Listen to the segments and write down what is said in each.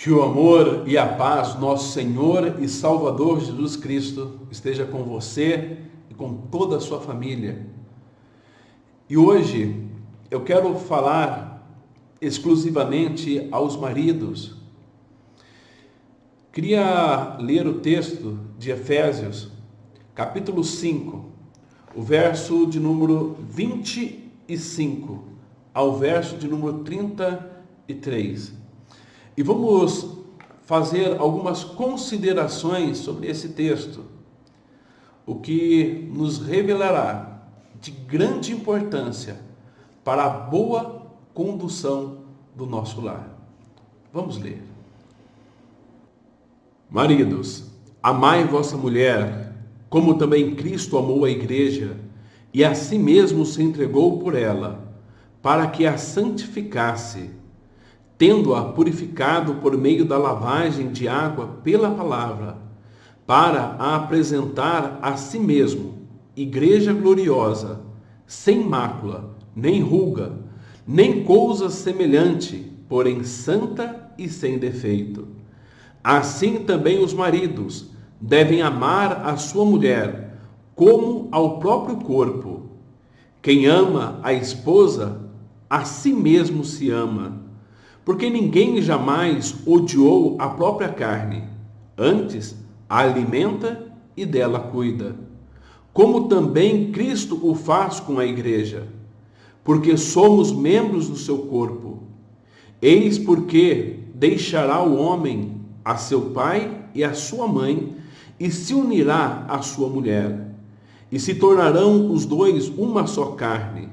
Que o amor e a paz do nosso Senhor e Salvador Jesus Cristo esteja com você e com toda a sua família. E hoje eu quero falar exclusivamente aos maridos. Queria ler o texto de Efésios, capítulo 5, o verso de número 25 ao verso de número 33. E vamos fazer algumas considerações sobre esse texto, o que nos revelará de grande importância para a boa condução do nosso lar. Vamos ler. Maridos, amai vossa mulher, como também Cristo amou a igreja, e a si mesmo se entregou por ela, para que a santificasse, tendo-a purificado por meio da lavagem de água pela palavra, para a apresentar a si mesmo, igreja gloriosa, sem mácula, nem ruga, nem coisa semelhante, porém santa e sem defeito. Assim também os maridos devem amar a sua mulher, como ao próprio corpo. Quem ama a esposa, a si mesmo se ama. Porque ninguém jamais odiou a própria carne, antes a alimenta e dela cuida, como também Cristo o faz com a igreja, porque somos membros do seu corpo. Eis porque deixará o homem a seu pai e a sua mãe, e se unirá à sua mulher, e se tornarão os dois uma só carne.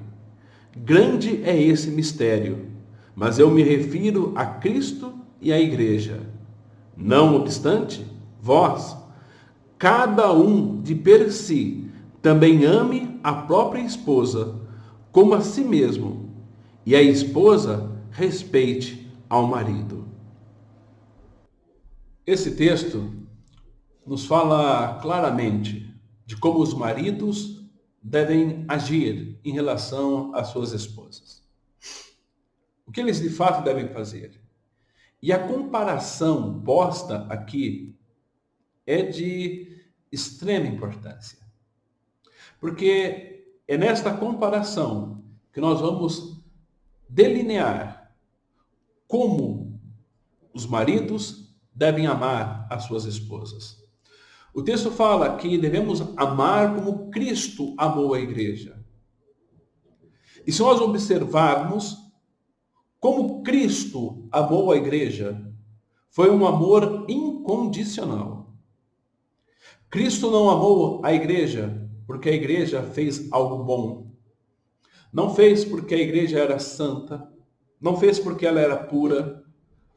Grande é esse mistério, mas eu me refiro a Cristo e à igreja. Não obstante, vós, cada um de per si, também ame a própria esposa, como a si mesmo, e a esposa respeite ao marido. Esse texto nos fala claramente de como os maridos devem agir em relação às suas esposas. O que eles de fato devem fazer? E a comparação posta aqui é de extrema importância. Porque é nesta comparação que nós vamos delinear como os maridos devem amar as suas esposas. O texto fala que devemos amar como Cristo amou a igreja. E se nós observarmos como Cristo amou a igreja, foi um amor incondicional. Cristo não amou a igreja porque a igreja fez algo bom. Não fez porque a igreja era santa. Não fez porque ela era pura.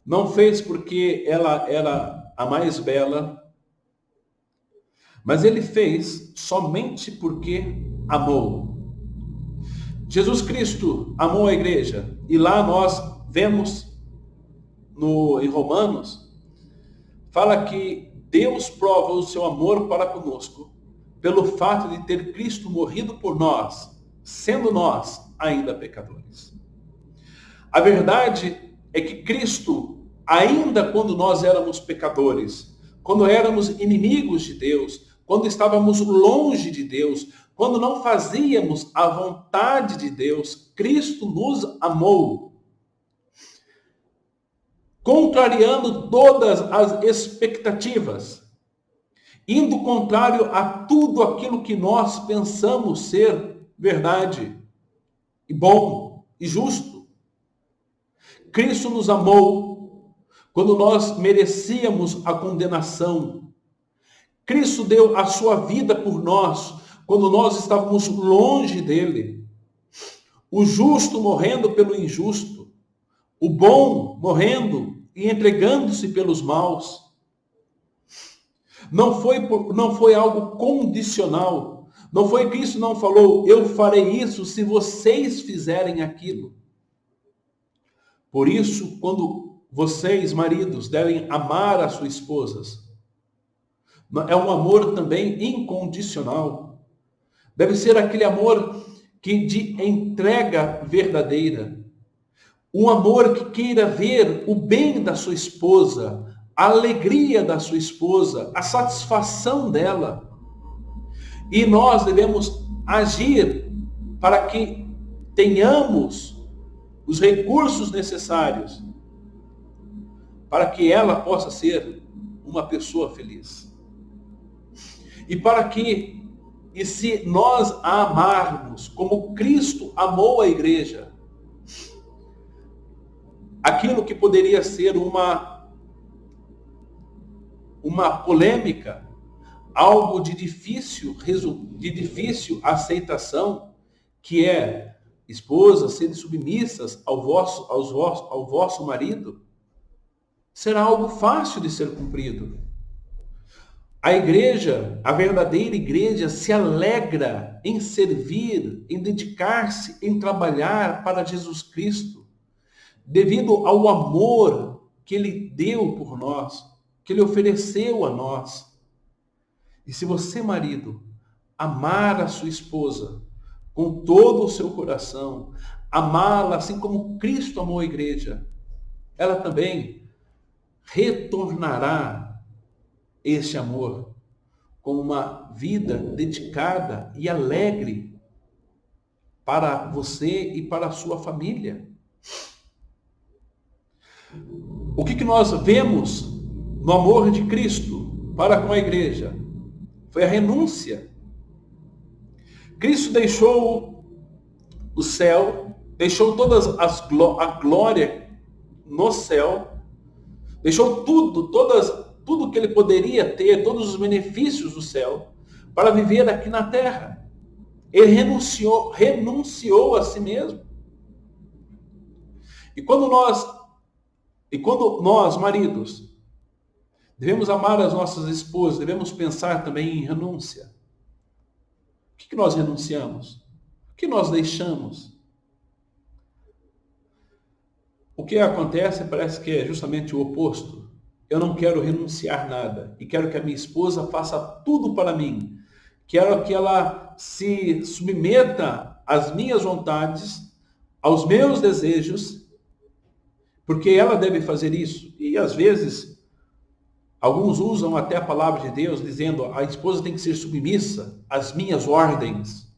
Não fez porque ela era a mais bela. Mas ele fez somente porque amou. Jesus Cristo amou a igreja, e lá nós vemos em Romanos, fala que Deus prova o seu amor para conosco pelo fato de ter Cristo morrido por nós, sendo nós ainda pecadores. A verdade é que Cristo, ainda quando nós éramos pecadores, quando éramos inimigos de Deus, quando estávamos longe de Deus, quando não fazíamos a vontade de Deus, Cristo nos amou, contrariando todas as expectativas, indo contrário a tudo aquilo que nós pensamos ser verdade, e bom, e justo. Cristo nos amou quando nós merecíamos a condenação. Cristo deu a sua vida por nós quando nós estávamos longe dele. O justo morrendo pelo injusto, o bom morrendo e entregando-se pelos maus. Não foi algo condicional. Não foi Cristo não falou, eu farei isso se vocês fizerem aquilo. Por isso, quando vocês, maridos, devem amar as suas esposas, é um amor também incondicional. Deve ser aquele amor que de entrega verdadeira. Um amor que queira ver o bem da sua esposa, a alegria da sua esposa, a satisfação dela. E nós devemos agir para que tenhamos os recursos necessários para que ela possa ser uma pessoa feliz. E se nós a amarmos como Cristo amou a igreja, aquilo que poderia ser uma polêmica, algo de difícil aceitação, que é esposas serem submissas ao vosso marido, será algo fácil de ser cumprido. A igreja, a verdadeira igreja, se alegra em servir, em dedicar-se, em trabalhar para Jesus Cristo, devido ao amor que Ele deu por nós, que Ele ofereceu a nós. E se você, marido, amar a sua esposa com todo o seu coração, amá-la assim como Cristo amou a igreja, ela também retornará este amor com uma vida dedicada e alegre para você e para a sua família. O que nós vemos no amor de Cristo para com a igreja? Foi a renúncia. Cristo deixou o céu, deixou a glória no céu, deixou tudo que ele poderia ter, todos os benefícios do céu, para viver aqui na terra. Ele renunciou a si mesmo. E quando nós, maridos, devemos amar as nossas esposas, devemos pensar também em renúncia. O que nós renunciamos? O que nós deixamos? O que acontece parece que é justamente o oposto. Eu não quero renunciar nada e quero que a minha esposa faça tudo para mim. Quero que ela se submeta às minhas vontades, aos meus desejos, porque ela deve fazer isso. E às vezes, alguns usam até a palavra de Deus dizendo: a esposa tem que ser submissa às minhas ordens.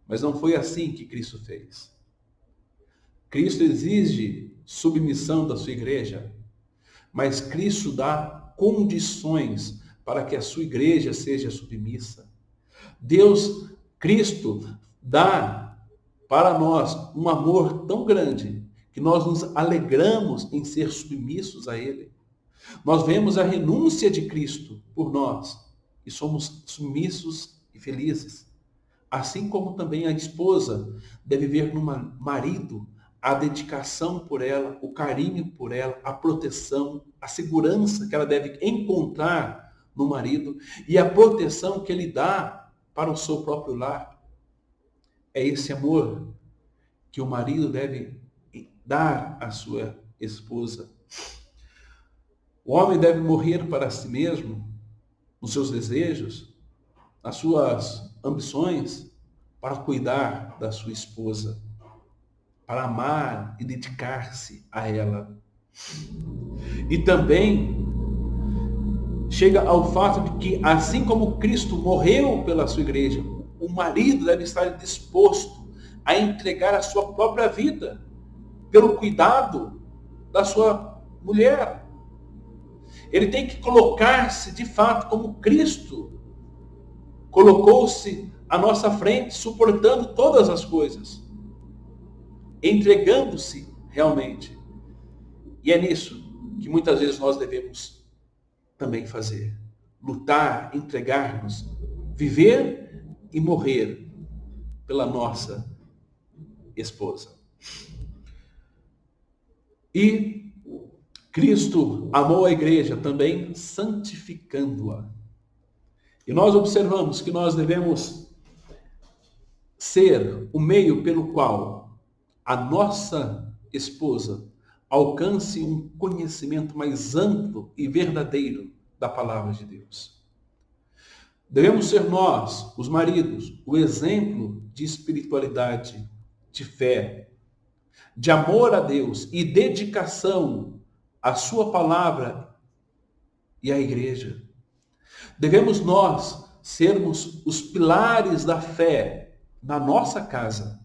Mas não foi assim que Cristo fez. Cristo exige submissão da sua igreja, mas Cristo dá condições para que a sua igreja seja submissa. Cristo dá para nós um amor tão grande que nós nos alegramos em ser submissos a Ele. Nós vemos a renúncia de Cristo por nós e somos submissos e felizes. Assim como também a esposa deve ver no marido a dedicação por ela, o carinho por ela, a proteção, a segurança que ela deve encontrar no marido e a proteção que ele dá para o seu próprio lar. É esse amor que o marido deve dar à sua esposa. O homem deve morrer para si mesmo, nos seus desejos, nas suas ambições, para cuidar da sua esposa, para amar e dedicar-se a ela. E também chega ao fato de que, assim como Cristo morreu pela sua igreja, o marido deve estar disposto a entregar a sua própria vida pelo cuidado da sua mulher. Ele tem que colocar-se de fato como Cristo colocou-se à nossa frente, suportando todas as coisas, entregando-se realmente. E é nisso que muitas vezes nós devemos também fazer. Lutar, entregar-nos, viver e morrer pela nossa esposa. E Cristo amou a igreja também santificando-a. E nós observamos que nós devemos ser o meio pelo qual a nossa esposa alcance um conhecimento mais amplo e verdadeiro da palavra de Deus. Devemos ser nós, os maridos, o exemplo de espiritualidade, de fé, de amor a Deus e dedicação à sua palavra e à igreja. Devemos nós sermos os pilares da fé na nossa casa,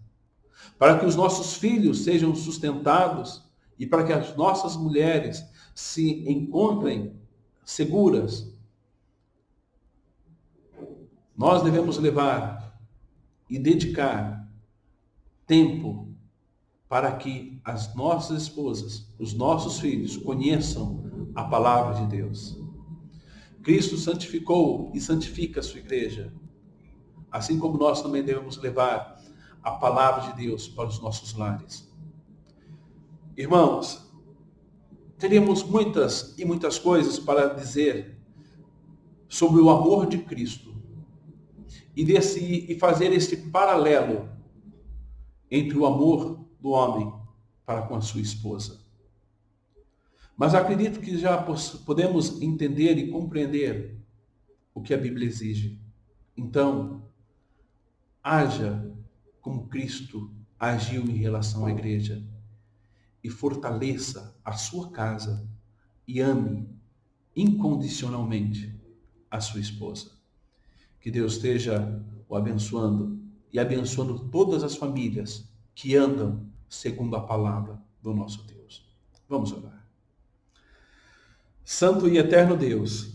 para que os nossos filhos sejam sustentados e para que as nossas mulheres se encontrem seguras. Nós devemos levar e dedicar tempo para que as nossas esposas, os nossos filhos conheçam a palavra de Deus. Cristo santificou e santifica a sua igreja, assim como nós também devemos levar a palavra de Deus para os nossos lares. Irmãos, teríamos muitas e muitas coisas para dizer sobre o amor de Cristo e fazer esse paralelo entre o amor do homem para com a sua esposa. Mas acredito que já podemos entender e compreender o que a Bíblia exige. Então, haja como Cristo agiu em relação à igreja e fortaleça a sua casa e ame incondicionalmente a sua esposa. Que Deus esteja o abençoando e abençoando todas as famílias que andam segundo a palavra do nosso Deus. Vamos orar. Santo e eterno Deus,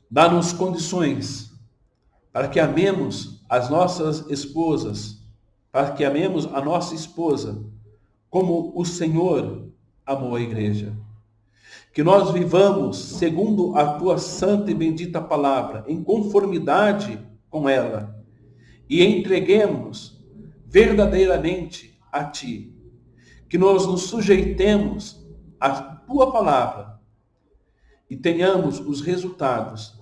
dá-nos condições para que amemos as nossas esposas, para que amemos a nossa esposa como o Senhor amou a igreja. Que nós vivamos segundo a tua santa e bendita palavra, em conformidade com ela, e entreguemos verdadeiramente a ti. Que nós nos sujeitemos à tua palavra e tenhamos os resultados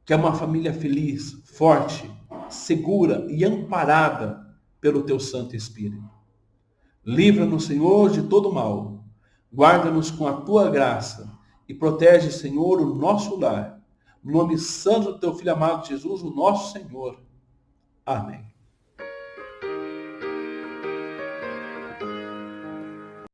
que é uma família feliz, forte, segura e amparada pelo teu Santo Espírito. Livra-nos, Senhor, de todo mal. Guarda-nos com a tua graça e protege, Senhor, o nosso lar. No nome santo do teu Filho amado Jesus, o nosso Senhor. Amém.